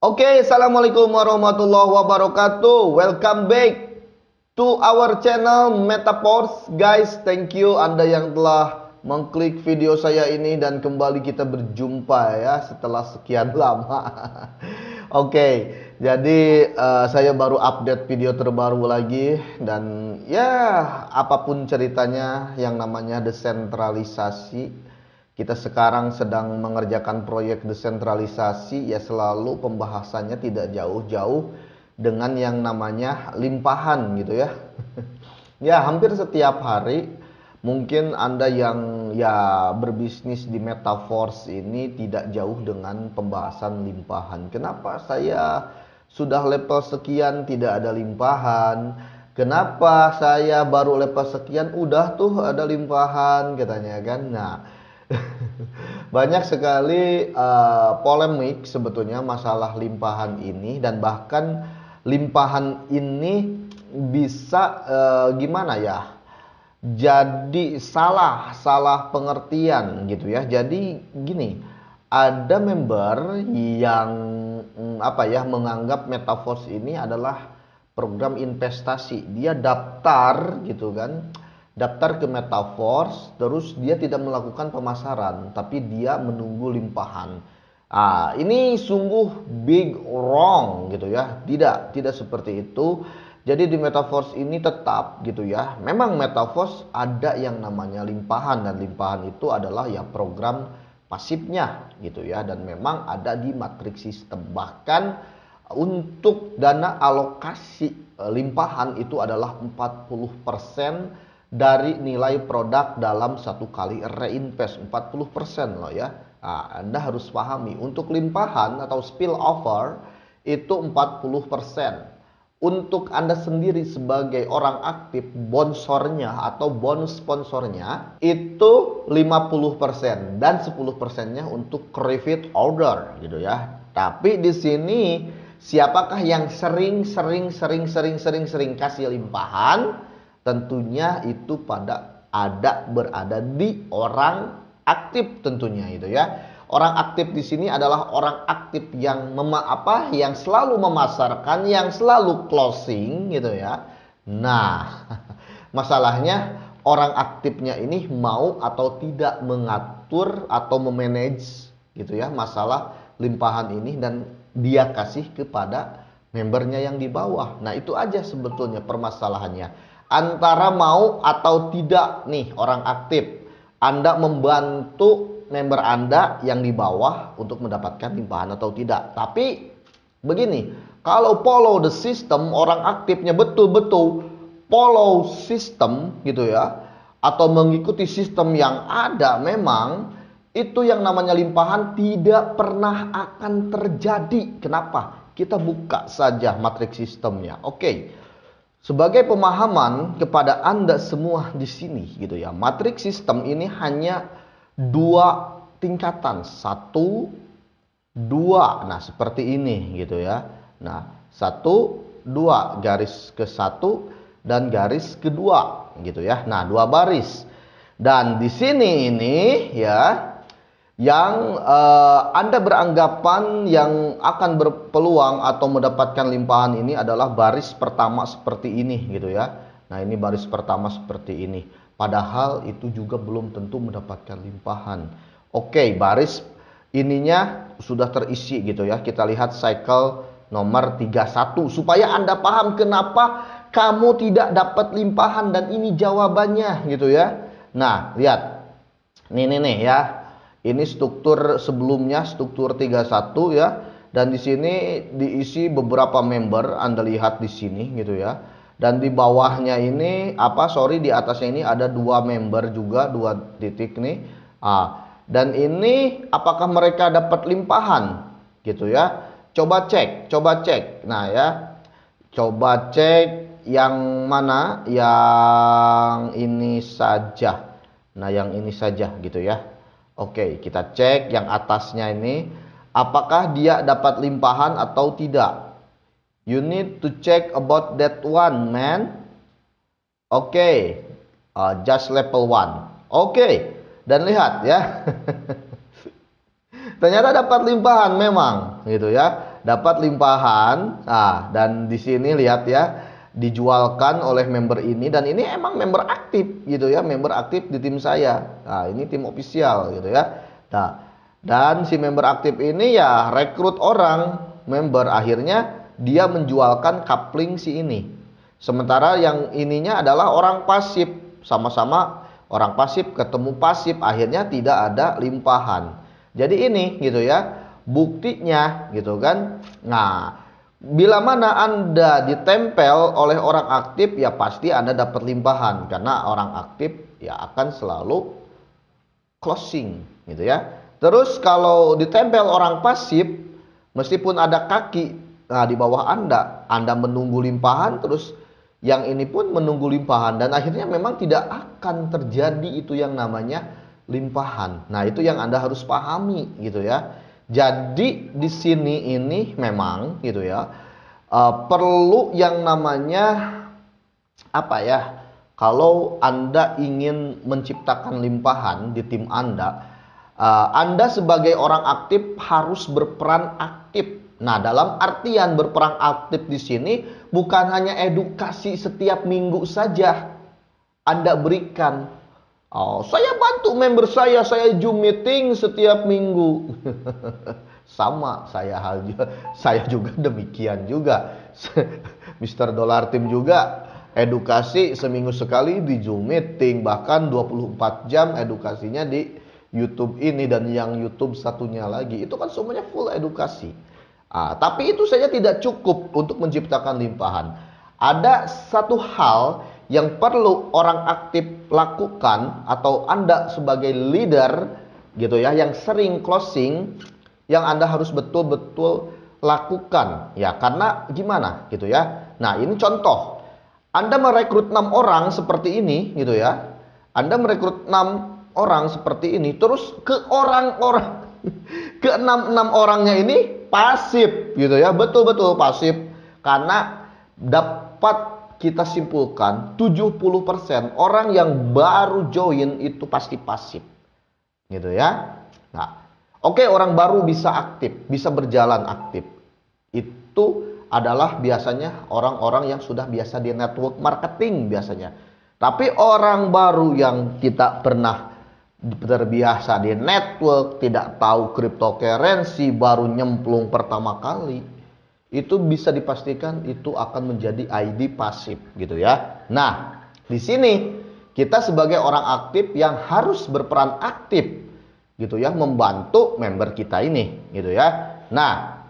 Oke, assalamualaikum warahmatullahi wabarakatuh. Welcome back to our channel Metaforce, guys. Thank you Anda yang telah mengklik video saya ini dan kembali kita berjumpa ya setelah sekian lama. Oke, jadi saya baru update video terbaru lagi dan ya apapun ceritanya yang namanya desentralisasi. Kita sekarang sedang mengerjakan proyek desentralisasi, ya selalu pembahasannya tidak jauh-jauh dengan yang namanya limpahan gitu ya. Ya hampir setiap hari mungkin Anda yang ya berbisnis di Metaforce ini tidak jauh dengan pembahasan limpahan. Kenapa saya sudah level sekian tidak ada limpahan? Kenapa saya baru level sekian udah tuh ada limpahan katanya kan. Nah, banyak sekali polemik sebetulnya masalah limpahan ini, dan bahkan limpahan ini bisa gimana ya? Jadi salah pengertian gitu ya. Jadi gini, ada member yang apa ya menganggap Metaforce ini adalah program investasi. Dia daftar gitu kan, daftar ke Metaforce, terus dia tidak melakukan pemasaran, tapi dia menunggu limpahan. Ini sungguh big wrong gitu ya. Tidak seperti itu. Jadi di Metaforce ini tetap gitu ya. Memang Metaforce ada yang namanya limpahan, dan limpahan itu adalah ya program pasifnya gitu ya, dan memang ada di matriks sistem. Bahkan untuk dana alokasi limpahan itu adalah 40% dari nilai produk dalam satu kali reinvest. 40% loh ya. Anda harus pahami, untuk limpahan atau spillover itu 40%. Untuk Anda sendiri sebagai orang aktif, sponsornya atau bonus sponsornya itu 50%, dan 10%-nya untuk repeat order gitu ya. Tapi di sini siapakah yang sering kasih limpahan? Tentunya itu berada di orang aktif tentunya itu ya. Orang aktif di sini adalah orang aktif yang yang selalu memasarkan, yang selalu closing gitu ya. Nah, masalahnya orang aktifnya ini mau atau tidak mengatur atau memanage gitu ya masalah limpahan ini, dan dia kasih kepada membernya yang di bawah. Nah, itu aja sebetulnya permasalahannya. Antara mau atau tidak nih orang aktif, Anda membantu member Anda yang di bawah untuk mendapatkan limpahan atau tidak. Tapi begini, kalau follow the system, orang aktifnya betul-betul follow system gitu ya, atau mengikuti sistem yang ada, memang itu yang namanya limpahan tidak pernah akan terjadi. Kenapa? Kita buka saja matriks sistemnya. Oke. Sebagai pemahaman kepada Anda semua di sini gitu ya, matriks sistem ini hanya dua tingkatan, 1, 2. Nah, seperti ini gitu ya. Nah, 1, 2, garis ke 1 dan garis kedua gitu ya. Nah, 2 baris. Dan di sini ini ya, yang Anda beranggapan yang akan berpeluang atau mendapatkan limpahan ini adalah baris pertama seperti ini gitu ya. Nah, ini baris pertama seperti ini. Padahal itu juga belum tentu mendapatkan limpahan. Oke, baris ininya sudah terisi gitu ya. Kita lihat cycle nomor 31 supaya Anda paham kenapa kamu tidak dapat limpahan, dan ini jawabannya gitu ya. Nah, lihat. Nih ya. Ini struktur sebelumnya, struktur 31 ya. Dan di sini diisi beberapa member, Anda lihat di sini gitu ya. Dan di bawahnya ini di atasnya ini ada 2 member juga, 2 titik nih. Dan ini apakah mereka dapat limpahan gitu ya. Coba cek. Nah ya. Coba cek yang mana? Yang ini saja. Nah, yang ini saja gitu ya. Oke, kita cek yang atasnya ini, apakah dia dapat limpahan atau tidak. You need to check about that one, man. Oke, just level 1. Oke, dan lihat ya. Ternyata dapat limpahan memang, gitu ya. Dapat limpahan. Nah, dan di sini lihat ya, dijualkan oleh member ini, dan ini emang member aktif gitu ya, member aktif di tim saya. Nah, ini tim official gitu ya. Nah, dan si member aktif ini ya rekrut orang member, akhirnya dia menjualkan coupling si ini. Sementara yang ininya adalah orang pasif, sama-sama orang pasif ketemu pasif, akhirnya tidak ada limpahan. Jadi ini gitu ya, buktinya gitu kan. Nah, bila mana Anda ditempel oleh orang aktif, ya pasti Anda dapat limpahan, karena orang aktif ya akan selalu closing gitu ya. Terus kalau ditempel orang pasif, meskipun ada kaki di bawah Anda menunggu limpahan, terus yang ini pun menunggu limpahan, dan akhirnya memang tidak akan terjadi itu yang namanya limpahan. Nah, itu yang Anda harus pahami gitu ya. Jadi di sini ini memang gitu ya, perlu yang namanya apa ya? Kalau Anda ingin menciptakan limpahan di tim Anda sebagai orang aktif harus berperan aktif. Nah, dalam artian berperan aktif di sini bukan hanya edukasi setiap minggu saja Anda berikan. Oh, saya bantu member saya Zoom meeting setiap minggu. Sama saya juga demikian juga. Mister Dollar Team juga edukasi seminggu sekali di Zoom meeting, bahkan 24 jam edukasinya di YouTube ini, dan yang YouTube satunya lagi itu kan semuanya full edukasi. Tapi itu saja tidak cukup untuk menciptakan limpahan. Ada satu hal yang perlu orang aktif lakukan, atau Anda sebagai leader gitu ya, yang sering closing, yang Anda harus betul-betul lakukan ya. Karena gimana gitu ya. Nah, ini contoh. Anda merekrut 6 orang seperti ini gitu ya. Anda merekrut 6 orang seperti ini, terus ke orang-orang ke 6 orangnya ini pasif gitu ya, betul-betul pasif. Karena dapat kita simpulkan 70% orang yang baru join itu pasti pasif gitu ya. Nah, oke, orang baru bisa aktif, bisa berjalan aktif, itu adalah biasanya orang-orang yang sudah biasa di network marketing biasanya. Tapi orang baru yang tidak pernah terbiasa di network, tidak tahu cryptocurrency, baru nyemplung pertama kali, itu bisa dipastikan itu akan menjadi ID pasif gitu ya. Nah, di sini kita sebagai orang aktif yang harus berperan aktif gitu ya, membantu member kita ini gitu ya. Nah,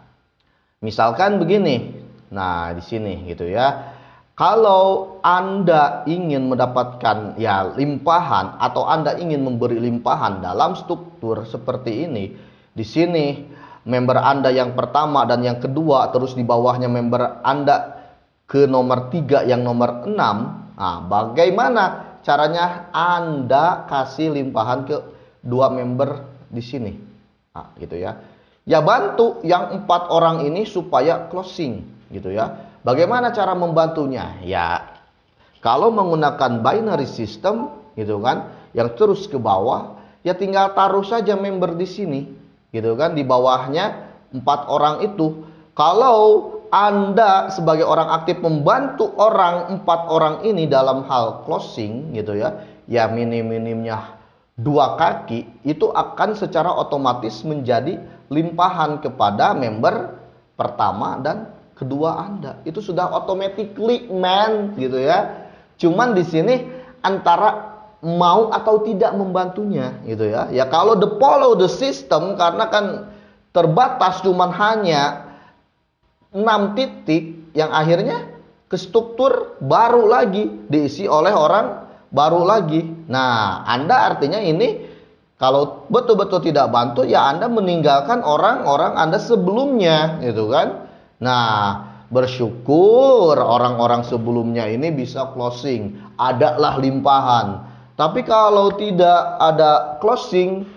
misalkan begini. Nah, di sini gitu ya. Kalau Anda ingin mendapatkan ya limpahan, atau Anda ingin memberi limpahan dalam struktur seperti ini, di sini member Anda yang pertama dan yang kedua, terus di bawahnya member Anda ke nomor 3 yang nomor 6. Nah, bagaimana caranya Anda kasih limpahan ke 2 member di sini? Nah, gitu ya. Ya, bantu yang 4 orang ini supaya closing gitu ya. Bagaimana cara membantunya? Ya, kalau menggunakan binary system gitu kan, yang terus ke bawah, ya tinggal taruh saja member di sini gitu kan, di bawahnya 4 orang itu. Kalau Anda sebagai orang aktif membantu 4 orang ini dalam hal closing gitu ya, ya minim-minimnya 2 kaki, itu akan secara otomatis menjadi limpahan kepada member pertama dan kedua Anda. Itu sudah automatically man gitu ya. Cuman di sini antara mau atau tidak membantunya gitu ya. Ya kalau follow the system, karena kan terbatas cuman hanya 6 titik, yang akhirnya ke struktur baru lagi diisi oleh orang baru lagi. Nah, Anda artinya ini kalau betul-betul tidak bantu, ya Anda meninggalkan orang-orang Anda sebelumnya gitu kan. Nah, bersyukur orang-orang sebelumnya ini bisa closing, adalah limpahan. Tapi kalau tidak ada closing,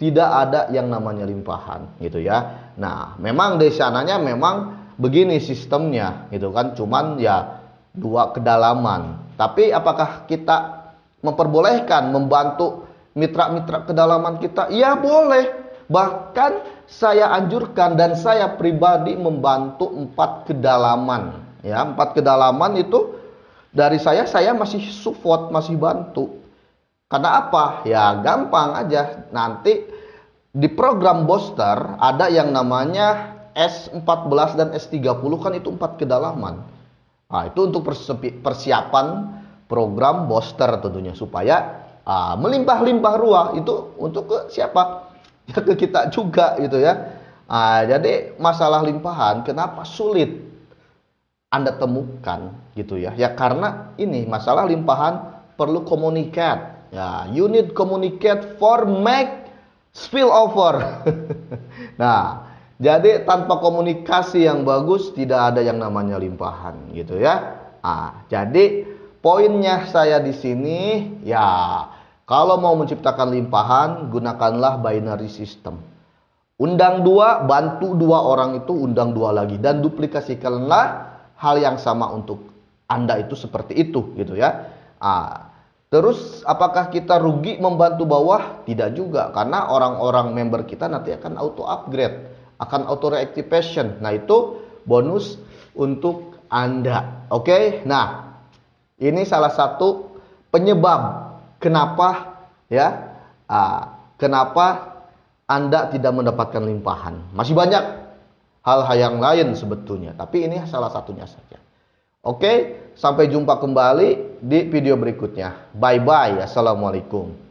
tidak ada yang namanya limpahan gitu ya. Nah, memang di sananya memang begini sistemnya gitu kan, cuman ya 2 kedalaman. Tapi apakah kita memperbolehkan membantu mitra-mitra kedalaman kita? Ya boleh. Bahkan saya anjurkan dan saya pribadi membantu 4 kedalaman. Ya, 4 kedalaman itu dari saya masih support, masih bantu. Karena apa? Ya gampang aja. Nanti di program booster ada yang namanya S14 dan S30 kan itu 4 kedalaman. Nah, itu untuk persiapan program booster tentunya supaya melimpah-limpah ruah itu untuk ke siapa? Ya ke kita juga gitu ya. Jadi masalah limpahan kenapa sulit Anda temukan gitu ya? Ya karena ini masalah limpahan perlu communicate. Ya, you need communicate for make spill over. Nah, jadi tanpa komunikasi yang bagus tidak ada yang namanya limpahan gitu ya. Jadi poinnya saya di sini ya kalau mau menciptakan limpahan gunakanlah binary system. Undang 2, bantu 2 orang itu undang 2 lagi dan duplikasikanlah hal yang sama untuk Anda itu seperti itu gitu ya. Terus apakah kita rugi membantu bawah? Tidak juga, karena orang-orang member kita nanti akan auto upgrade, akan auto reactivation. Nah, itu bonus untuk Anda. Oke. Nah, ini salah satu penyebab kenapa ya kenapa Anda tidak mendapatkan limpahan. Masih banyak hal-hal yang lain sebetulnya, tapi ini salah satunya saja. Oke, sampai jumpa kembali di video berikutnya. Bye bye. Assalamualaikum.